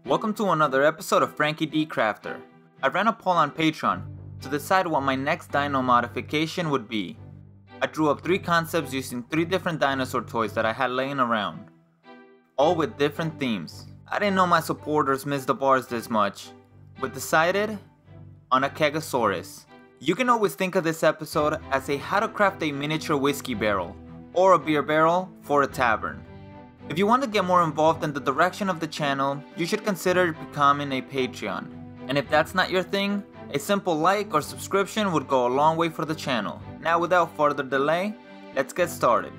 Welcome to another episode of Franky D Crafter. I ran a poll on Patreon to decide what my next dino modification would be. I drew up 3 concepts using 3 different dinosaur toys that I had laying around, all with different themes. I didn't know my supporters missed the bars this much, but decided on a Kegasaurus. You can always think of this episode as a how to craft a miniature whiskey barrel or a beer barrel for a tavern. If you want to get more involved in the direction of the channel, you should consider becoming a Patreon. And if that's not your thing, a simple like or subscription would go a long way for the channel. Now without further delay, let's get started.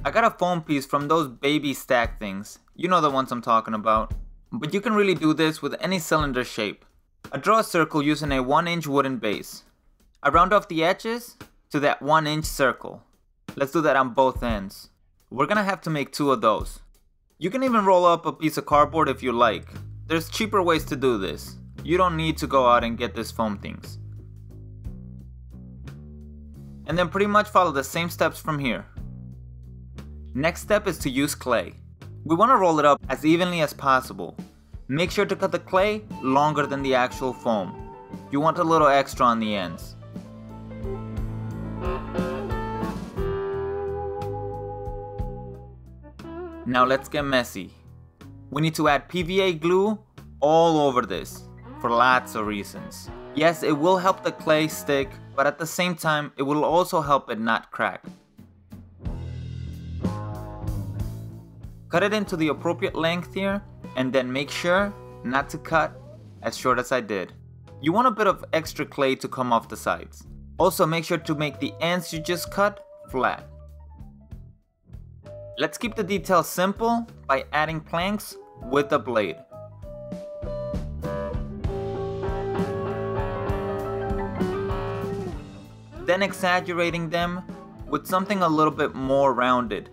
I got a foam piece from those baby stack things, you know the ones I'm talking about. But you can really do this with any cylinder shape. I draw a circle using a 1-inch wooden base. I round off the edges to that 1-inch circle. Let's do that on both ends. We're gonna have to make 2 of those. You can even roll up a piece of cardboard if you like. There's cheaper ways to do this. You don't need to go out and get these foam things. And then pretty much follow the same steps from here. Next step is to use clay. We want to roll it up as evenly as possible. Make sure to cut the clay longer than the actual foam. You want a little extra on the ends. Now let's get messy. We need to add PVA glue all over this for lots of reasons. Yes, it will help the clay stick, but at the same time, it will also help it not crack. Cut it into the appropriate length here, and then make sure not to cut as short as I did. You want a bit of extra clay to come off the sides. Also make sure to make the ends you just cut flat. Let's keep the details simple by adding planks with a blade. Then exaggerating them with something a little bit more rounded.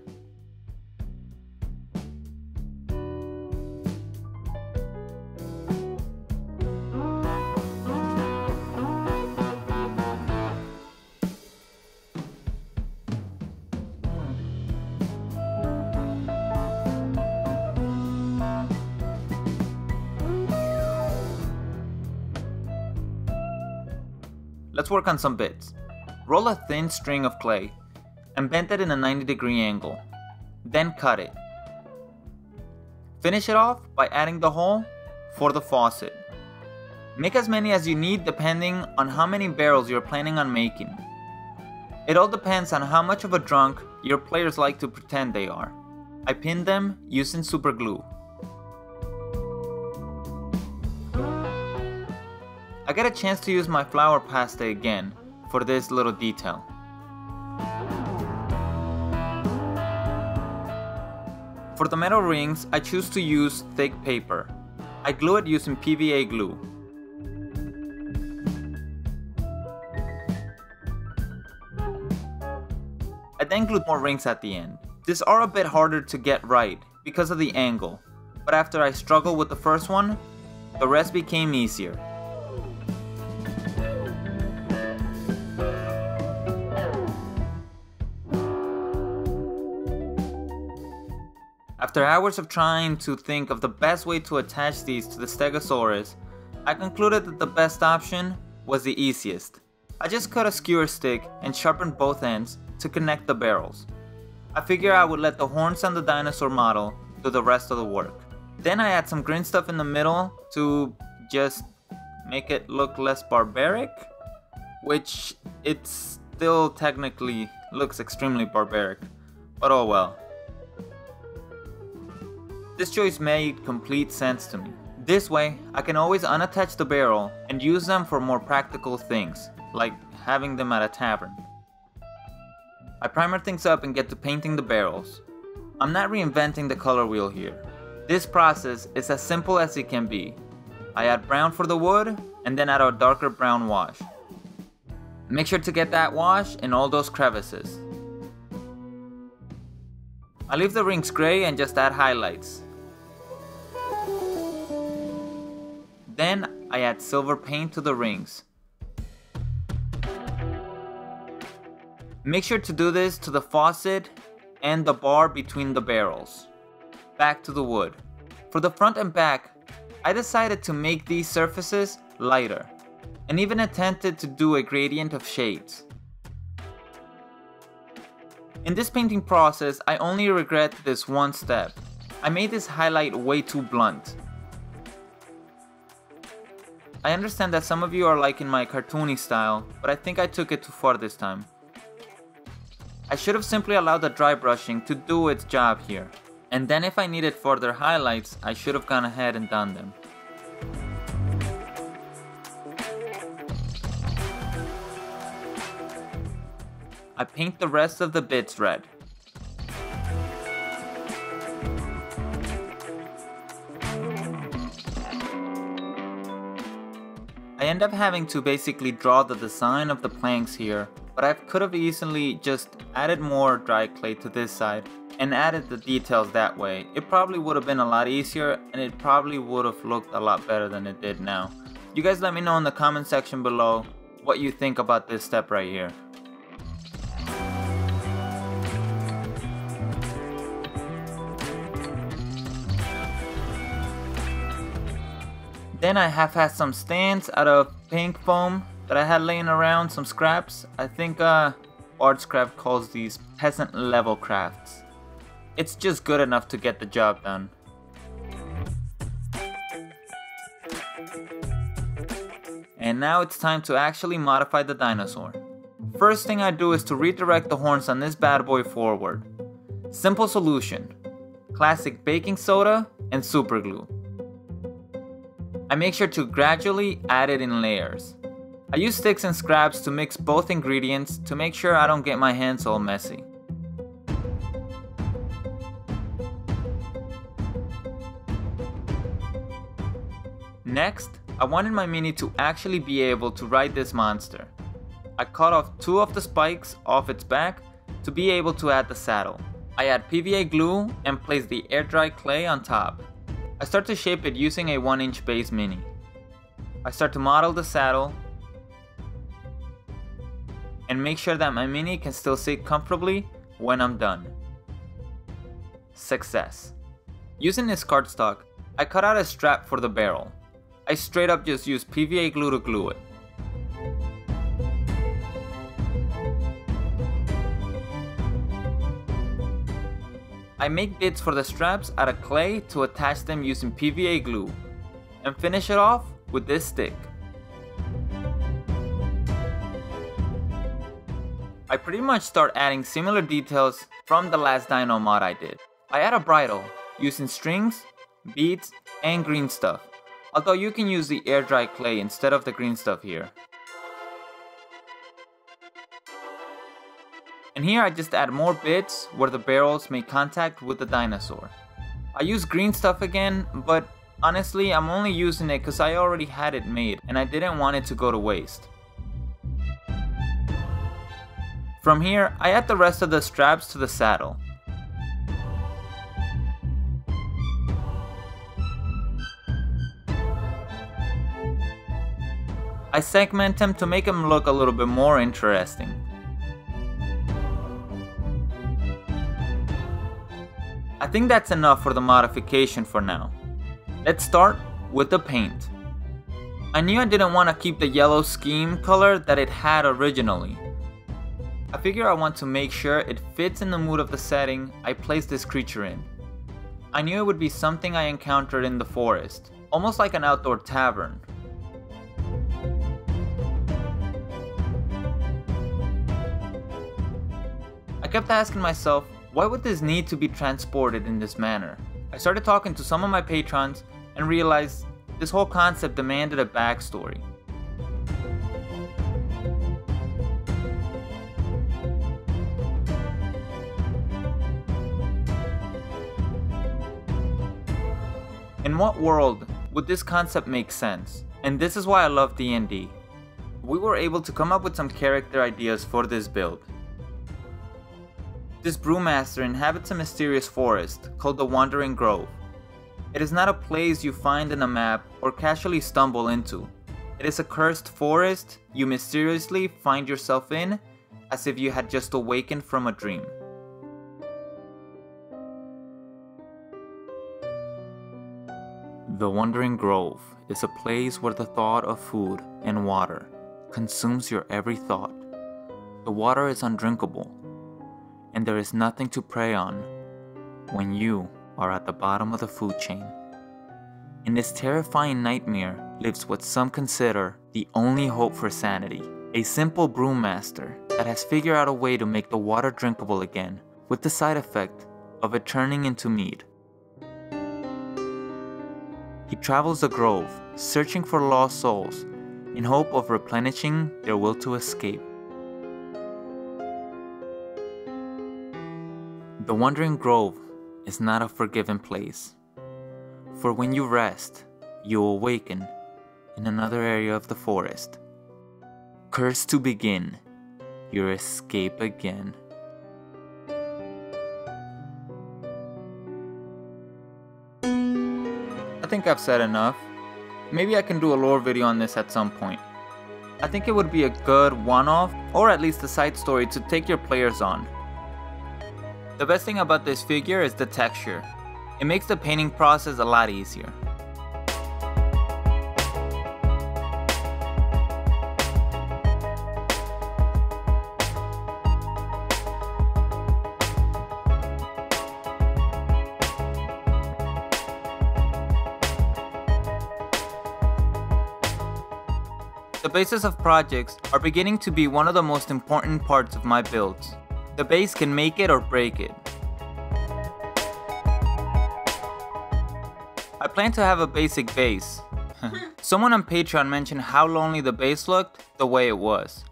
Let's work on some bits. Roll a thin string of clay and bend it in a 90-degree angle. Then cut it. Finish it off by adding the hole for the faucet. Make as many as you need depending on how many barrels you're planning on making. It all depends on how much of a drunk your players like to pretend they are. I pinned them using super glue. I get a chance to use my flour pasta again for this little detail. For the metal rings, I choose to use thick paper. I glue it using PVA glue. I then glued more rings at the end. These are a bit harder to get right because of the angle, but after I struggled with the first one, the rest became easier. After hours of trying to think of the best way to attach these to the Stegosaurus, I concluded that the best option was the easiest. I just cut a skewer stick and sharpened both ends to connect the barrels. I figured I would let the horns on the dinosaur model do the rest of the work. Then I add some green stuff in the middle to just make it look less barbaric, which it still technically looks extremely barbaric, but oh well. This choice made complete sense to me. This way, I can always unattach the barrel and use them for more practical things, like having them at a tavern. I primer things up and get to painting the barrels. I'm not reinventing the color wheel here. This process is as simple as it can be. I add brown for the wood and then add a darker brown wash. Make sure to get that wash in all those crevices. I leave the rings gray and just add highlights. Then I add silver paint to the rings. Make sure to do this to the faucet and the bar between the barrels. Back to the wood. For the front and back, I decided to make these surfaces lighter, and even attempted to do a gradient of shades. In this painting process, I only regret this one step. I made this highlight way too blunt. I understand that some of you are liking my cartoony style, but I think I took it too far this time. I should have simply allowed the dry brushing to do its job here. And then if I needed further highlights, I should have gone ahead and done them. I paint the rest of the bits red. I end up having to basically draw the design of the planks here, but I could have easily just added more dry clay to this side and added the details that way. It probably would have been a lot easier, and it probably would have looked a lot better than it did now. You guys let me know in the comment section below what you think about this step right here. Then I have had some stands out of pink foam that I had laying around, some scraps. I think Artscraft calls these peasant level crafts. It's just good enough to get the job done. And now it's time to actually modify the dinosaur. First thing I do is to redirect the horns on this bad boy forward. Simple solution: classic baking soda and super glue. I make sure to gradually add it in layers. I use sticks and scraps to mix both ingredients to make sure I don't get my hands all messy. Next, I wanted my Mini to actually be able to ride this monster. I cut off 2 of the spikes off its back to be able to add the saddle. I add PVA glue and place the air dry clay on top. I start to shape it using a 1-inch base Mini. I start to model the saddle and make sure that my Mini can still sit comfortably when I'm done. Success. Using this cardstock, I cut out a strap for the barrel. I straight up just used PVA glue to glue it. I make bits for the straps out of clay to attach them using PVA glue, and finish it off with this stick. I pretty much start adding similar details from the last dino mod I did. I add a bridle using strings, beads, and green stuff, although you can use the air dry clay instead of the green stuff here. And here I just add more bits where the barrels make contact with the dinosaur. I use green stuff again, but honestly I'm only using it because I already had it made and I didn't want it to go to waste. From here, I add the rest of the straps to the saddle. I segment them to make them look a little bit more interesting. I think that's enough for the modification for now. Let's start with the paint. I knew I didn't want to keep the yellow scheme color that it had originally. I figure I want to make sure it fits in the mood of the setting I placed this creature in. I knew it would be something I encountered in the forest, almost like an outdoor tavern. I kept asking myself, why would this need to be transported in this manner? I started talking to some of my patrons and realized this whole concept demanded a backstory. In what world would this concept make sense? And this is why I love D&D. We were able to come up with some character ideas for this build. This brewmaster inhabits a mysterious forest called the Wandering Grove. It is not a place you find in a map or casually stumble into. It is a cursed forest you mysteriously find yourself in as if you had just awakened from a dream. The Wandering Grove is a place where the thought of food and water consumes your every thought. The water is undrinkable, and there is nothing to prey on when you are at the bottom of the food chain. In this terrifying nightmare lives what some consider the only hope for sanity, a simple brewmaster that has figured out a way to make the water drinkable again, with the side effect of it turning into mead. He travels the grove, searching for lost souls, in hope of replenishing their will to escape. The Wandering Grove is not a forgiven place, for when you rest, you awaken in another area of the forest, cursed to begin your escape again. I think I've said enough. Maybe I can do a lore video on this at some point. I think it would be a good one-off, or at least a side story to take your players on. The best thing about this figure is the texture. It makes the painting process a lot easier. The bases of projects are beginning to be one of the most important parts of my builds. The base can make it or break it. I plan to have a basic base. Someone on Patreon mentioned how lonely the base looked the way it was.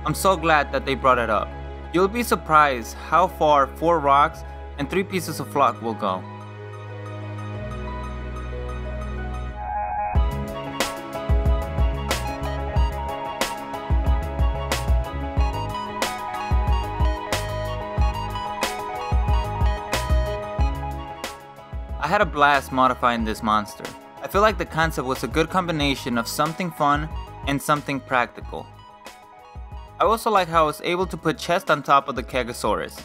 I'm so glad that they brought it up. You'll be surprised how far 4 rocks and 3 pieces of flock will go. I had a blast modifying this monster. I feel like the concept was a good combination of something fun and something practical. I also like how I was able to put chest on top of the Kegasaurus.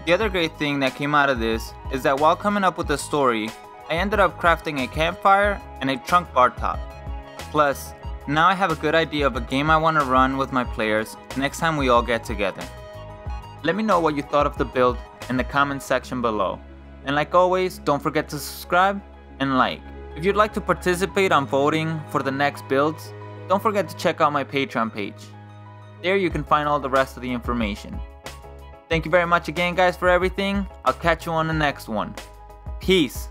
The other great thing that came out of this is that while coming up with the story, I ended up crafting a campfire and a trunk bar top. Plus, now I have a good idea of a game I want to run with my players next time we all get together. Let me know what you thought of the build in the comments section below. And like always, don't forget to subscribe and like. If you'd like to participate on voting for the next builds, don't forget to check out my Patreon page. There you can find all the rest of the information. Thank you very much again guys for everything. I'll catch you on the next one. Peace.